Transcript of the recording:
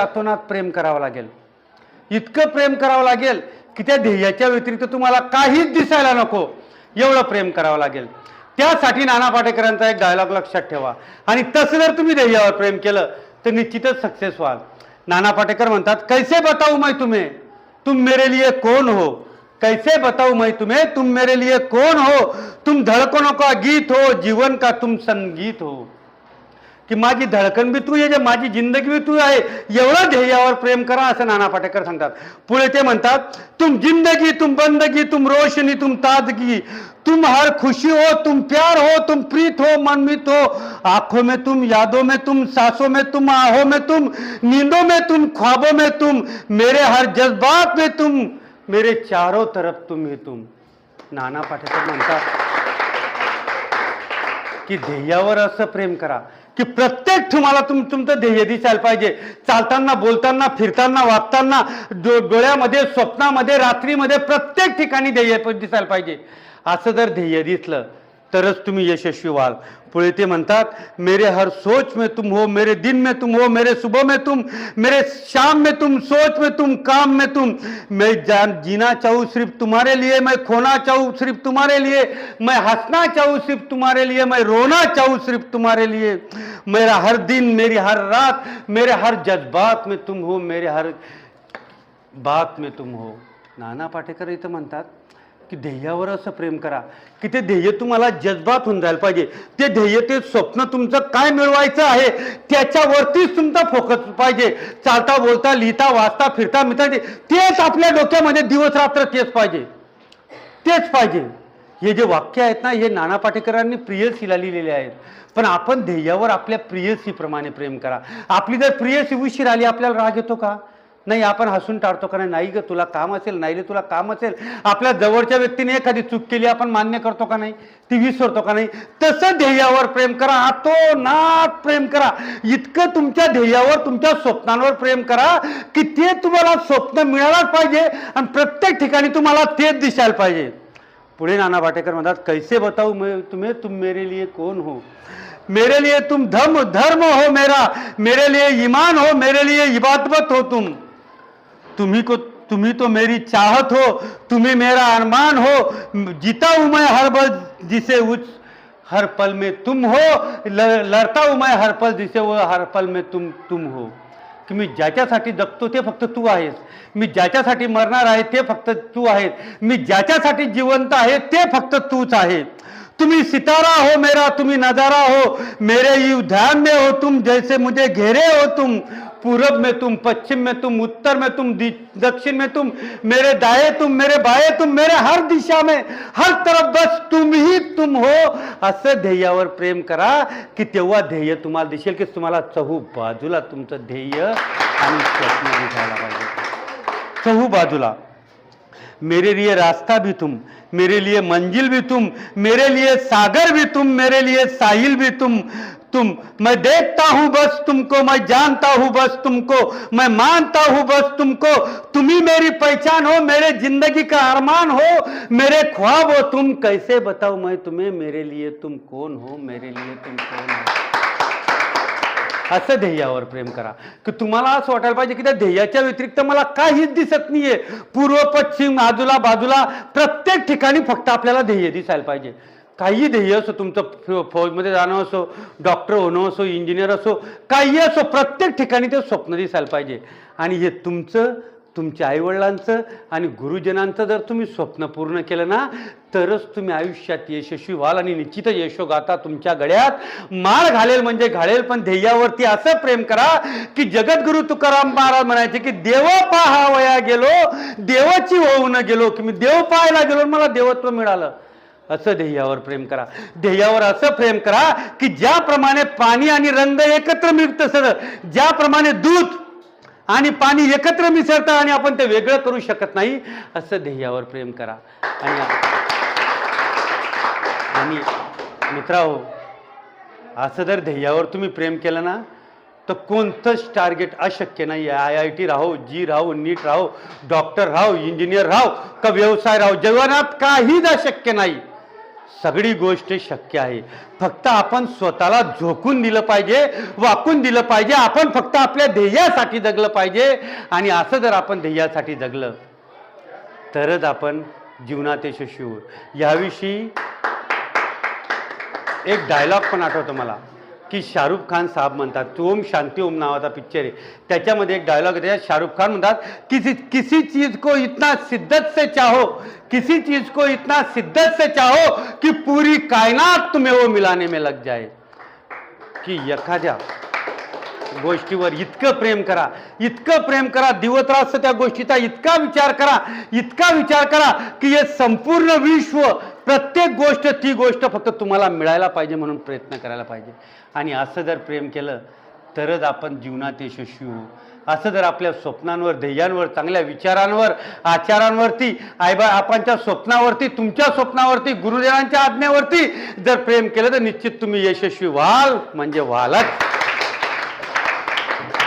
अतोनात प्रेम करावं लागेल, इतकं प्रेम करावं लागेल की त्या ध्येयाच्या व्यतिरिक्त तुम्हाला काहीच दिसायला नको, एवढं प्रेम करावं लागेल. त्यासाठी नाना पाटेकरांचा एक डायलॉग लक्षात ठेवा, आणि तसं जर तुम्ही ध्येयावर प्रेम केलं तर निश्चितच सक्सेस व्हाल. नाना पाटेकर म्हणतात, कैसे बताऊ मैं तुम्हें तुम मेरे लिए कौन हो, कैसे बताऊ मैं तुम्हें तुम मेरे लिए कौन हो, तुम धड़कनों का गीत हो, जीवन का तुम संगीत हो. की माझी धडकन बी तू आहे, माझी जिंदगी बी तू आहे, एवढं ध्येयावर प्रेम करा असं नाना पाटेकर सांगतात. पुढे ते म्हणतात, तुम जिंदगी तुम बंदगी तुम रोशनी तुम ताजगी, तुम हर खुशी हो तुम प्यार हो तुम प्रीत हो मनमीत हो, आंखों में तुम यादों में तुम सांसों में तुम आहों में तुम नींदों में तुम ख्वाबों में तुम, मेरे हर जज्बात में तुम, मेरे चारों तरफ तुम ही तुम. नाना पाटेकर म्हणतात की ध्येयावर असं प्रेम करा की प्रत्येक तुम्हाला तुमचं ध्येय दिसायला पाहिजे. चालताना, बोलताना, फिरताना, वागताना, डोळ्यामध्ये, स्वप्नामध्ये, रात्रीमध्ये, प्रत्येक ठिकाणी ध्येय दिसायला पाहिजे. असं जर ध्येय दिसलं तरच तुम्ही यशस्वी व्हाल. पुढे ते म्हणतात, मेरे हर सोच में तुम हो, मेरे दिन में तुम हो, मेरे सुबह में तुम, मेरे शाम में तुम, सोच में तुम, काम में तुम, मैं जीना चाहूँ सिर्फ तुम्हारे लिए, मैं खोना चाहूँ सिर्फ तुम्हारे लिए, मैं हंसना चाहूँ सिर्फ तुम्हारे लिए, मैं रोना चाहूँ सिर्फ तुम्हारे लिए, मेरा हर दिन, मेरी हर रात, मेरे हर जज्बात में तुम हो, मेरे हर बात में तुम हो. नाना पाटेकर इथं म्हणतात की ध्येयावर असं प्रेम करा की ते ध्येय तुम्हाला जज्बात होऊन जायला पाहिजे. ते ध्येय, ते स्वप्न तुमचं काय मिळवायचं आहे त्याच्यावरतीच तुमचा फोकस पाहिजे. चालता, बोलता, लिहिता, वाचता, फिरता, मिळता, तेच आपल्या डोक्यामध्ये दिवस रात्र तेच पाहिजे, तेच पाहिजे. हे जे वाक्य आहेत ना, हे नाना पाटेकरांनी प्रियसीला लिहिलेले आहेत. पण आपण ध्येयावर आपल्या प्रियसीप्रमाणे प्रेम करा. आपली जर प्रियसी उशीर आली, आपल्याला राग येतो का? नाही. आपण हसून टाळतो का? नाही ग, तुला काम असेल, नाही रे तुला काम असेल. आपल्या जवळच्या व्यक्तीने एखादी चूक केली, आपण मान्य करतो का नाही? ती विसरतो का नाही? तसं ध्येयावर प्रेम करा, अतोनात प्रेम करा. इतकं तुमच्या ध्येयावर, तुमच्या स्वप्नांवर प्रेम करा की ते तुम्हाला स्वप्न मिळायलाच पाहिजे आणि प्रत्येक ठिकाणी तुम्हाला तेच दिसायला पाहिजे. पुढे नाना पाटेकर म्हणतात, कैसे बताऊ मैं तुम्हें तुम मेरे लिए कौन हो, मेरे लिए तुम धर्म हो मेरा, मेरे लिए ईमान हो, मेरे लिए इबादत हो तुम, तुम्ही तो मेरी चाहत हो, तुम्ही मेरा अरमान हो, जीता हूं मैं हर पल जिसे उस हर पल में तुम हो, लड़ता हूं मैं हर पल जिसे वो हर पल में तुम हो. की मी ज्याच्यासाठी जगतो ते फक्त तू आहेस, मी ज्याच्यासाठी मरणार आहे ते फक्त तू आहेस, मी ज्याच्यासाठी जिवंत आहे ते फक्त तूच आहे. तुम्ही सितारा हो मेरा, तुम्ही नजारा हो, मेरे यू ध्यान में हो तुम, जैसे मुझे घेरे हो तुम, पूरब में तुम, पश्चिम में तुम, उत्तर में तुम, दक्षिण में तुम, मेरे दाएं तुम, मेरे बाएं तुम, मेरे हर दिशा में, हर तरफ बस तुम ही तुम हो. असं ध्येयावर प्रेम करा की तेव्हा ध्येय तुम्हाला दिसेल की तुम्हाला चहू बाजूला तुमचं ध्येय आणि स्वप्न दिसायला पाहिजे. चहू बाजूला, मेरे लिए रास्ता भी तुम, मेरे लिए मंजिल भी तुम, मेरे लिए सागर भी तुम, मेरे लिए साहिल भी तुम, मैं देखता हूं बस तुमको, मैं जानता हूं बस तुमको, मैं मानता हूं बस तुमको, तुम ही मेरी पहचान हो, मेरे जिंदगी का अरमान हो, मेरे ख्वाब हो तुम, कैसे बताऊं मैं तुम्हें मेरे लिए तुम कौन हो, मेरे लिए तुम कौन हो. असं ध्येयावर प्रेम करा की तुम्हाला असं वाटायला पाहिजे की त्या ध्येयाच्या व्यतिरिक्त मला काहीच दिसत नाहीये. पूर्व, पश्चिम, आजूला, बाजूला, प्रत्येक ठिकाणी फक्त आपल्याला ध्येय दिसायला पाहिजे. काही ध्येय असो, तुमचं फौजमध्ये जाणं असो, डॉक्टर होणं असो, इंजिनियर असो, काही असो, प्रत्येक ठिकाणी ते स्वप्न दिसायला पाहिजे. आणि हे तुमचं, तुमच्या आईवडिलांचं आणि गुरुजनांचं जर तुम्ही स्वप्न पूर्ण केलं ना, तरच तुम्ही आयुष्यात यशस्वी व्हाल आणि निश्चितच यशोगाथा तुमच्या गळ्यात माळ घालेल म्हणजे घालेल. पण ध्येयावरती असं प्रेम करा की जगद्गुरु तुकाराम महाराज म्हणायचे की देव पाहावया गेलो, देवाची होऊन गेलो, की मी देव पाहायला गेलो, मला देवत्व मिळालं. असं ध्येयावर प्रेम करा. ध्येयावर असं प्रेम करा की ज्याप्रमाणे पाणी आणि रंग एकत्र मिळतं, सर ज्याप्रमाणे दूध आणि पाणी एकत्र मिसळतं आणि आपण ते वेगळं करू शकत नाही, असं ध्येयावर प्रेम करा. आणि मित्रांनो, असं जर ध्येयावर तुम्ही प्रेम केलं ना, तर कोणतंच टार्गेट अशक्य नाही आहे. IIT राहो, जी राहो, नीट राहो, डॉक्टर राहो, इंजिनियर राहो, का व्यवसाय राहो, जीवनात काहीच अशक्य नाही. सगळी गोष्ट शक्य आहे. फक्त आपण स्वतःला झोकून दिलं पाहिजे, वाकून दिलं पाहिजे. आपण फक्त आपल्या ध्येयासाठी जगलं पाहिजे. आणि असं जर आपण ध्येयासाठी जगलं तरच आपण जीवनात यशस्वी होऊ. याविषयी एक डायलॉग पण आठवतो मला की शाहरुख खान साहेब म्हणतात, ओम शांती ओम नावाचा पिक्चर आहे, त्याच्यामध्ये एक डायलॉग आहे. त्याच्यात शाहरुख खान म्हणतात किसी चीज को इतना शिद्दत से चाहो, किसी चीज को इतना शिद्दत से चाहो कि पूरी कायनात तुम्हें वो मिलाने में लग जाए. की एखाद्या गोष्टीवर इतकं प्रेम करा, इतकं प्रेम करा, दिवसरात्र त्या गोष्टीचा इतका विचार करा, इतका विचार करा की हे संपूर्ण विश्व, प्रत्येक गोष्ट, ती गोष्ट फक्त तुम्हाला मिळायला पाहिजे म्हणून प्रयत्न करायला पाहिजे. आणि असं जर प्रेम केलं तरच आपण जीवनात यशस्वी होऊ. असं जर आपल्या स्वप्नांवर, ध्येयांवर, चांगल्या विचारांवर, आचारांवरती, आईबापांच्या स्वप्नावरती, तुमच्या स्वप्नावरती, गुरुदेवांच्या आज्ञेवरती जर प्रेम केलं तर निश्चित तुम्ही यशस्वी व्हाल, म्हणजे व्हालच.